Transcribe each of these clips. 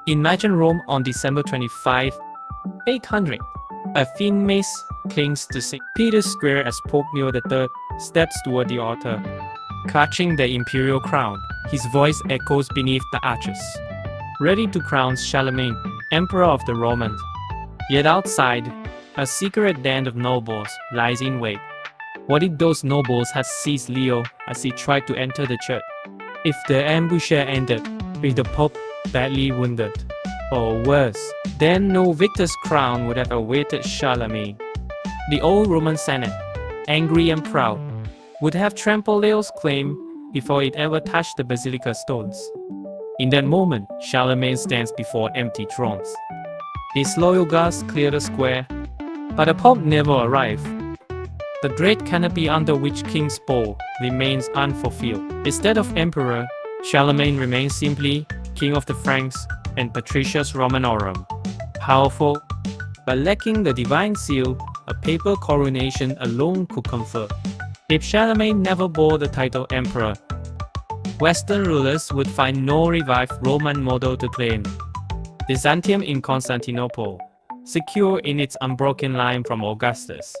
Imagine Rome on December 25, 800. A thin mace clings to St. Peter's Square as Pope Leo III steps toward the altar. Clutching the imperial crown, his voice echoes beneath the arches, ready to crown Charlemagne, Emperor of the Romans. Yet outside, a secret band of nobles lies in wait. What if those nobles had seized Leo as he tried to enter the church? If the ambush ended with the Pope badly wounded, or worse, then no victor's crown would have awaited Charlemagne. The old Roman Senate, angry and proud, would have trampled Leo's claim before it ever touched the basilica stones. In that moment, Charlemagne stands before empty thrones. His loyal guards clear the square, but the Pope never arrived. The great canopy under which King's Pole remains unfulfilled. Instead of emperor, Charlemagne remains simply King of the Franks and Patricius Romanorum. Powerful, but lacking the divine seal a papal coronation alone could confer. If Charlemagne never bore the title emperor, Western rulers would find no revived Roman model to claim. Byzantium in Constantinople, secure in its unbroken line from Augustus,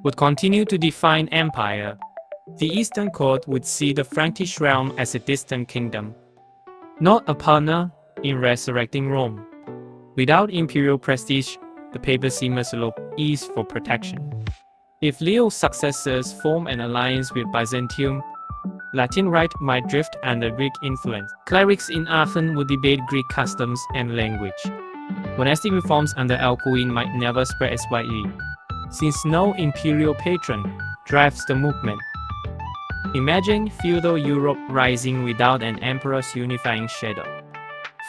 would continue to define empire. The Eastern Court would see the Frankish realm as a distant kingdom, not a partner in resurrecting Rome. Without imperial prestige, the papacy must look east for protection. If Leo's successors form an alliance with Byzantium, Latin Rite might drift under Greek influence. Clerics in Athens would debate Greek customs and language. Monastic reforms under Alcuin might never spread as widely, since no imperial patron drives the movement. Imagine feudal Europe rising without an emperor's unifying shadow.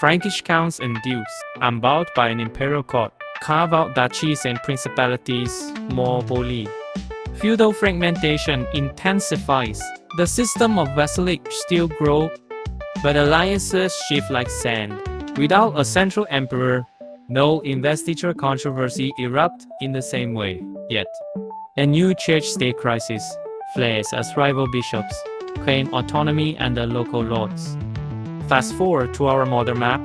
Frankish counts and dukes, unbound by an imperial court, carve out duchies and principalities more boldly. Feudal fragmentation intensifies. The system of vassalage still grows, but alliances shift like sand. Without a central emperor, no investiture controversy erupts in the same way. Yet, a new church-state crisis flares as rival bishops claim autonomy under local lords. Fast forward to our modern map.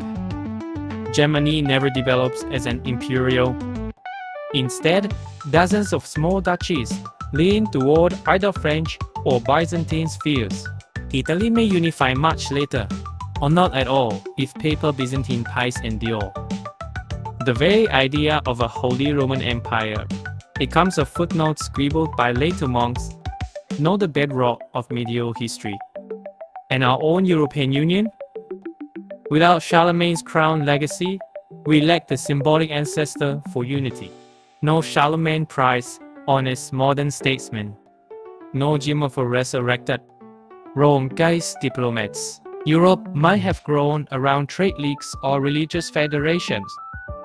Germany never develops as an imperial. Instead, dozens of small duchies lean toward either French or Byzantine spheres. Italy may unify much later, or not at all if papal Byzantine ties endure. The very idea of a Holy Roman Empire becomes a footnote scribbled by later monks, not the bedrock of medieval history. And our own European Union? Without Charlemagne's crown legacy, we lack the symbolic ancestor for unity. No Charlemagne prize honors modern statesmen. No gem of a resurrected Rome guides diplomats. Europe might have grown around trade leagues or religious federations,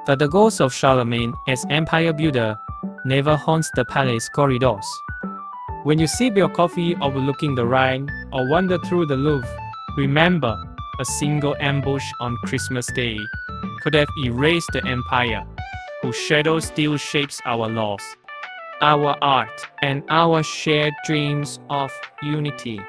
but the ghost of Charlemagne as empire builder never haunts the palace corridors. When you sip your coffee overlooking the Rhine or wander through the Louvre, remember, a single ambush on Christmas Day could have erased the empire, whose shadow still shapes our laws, our art, and our shared dreams of unity.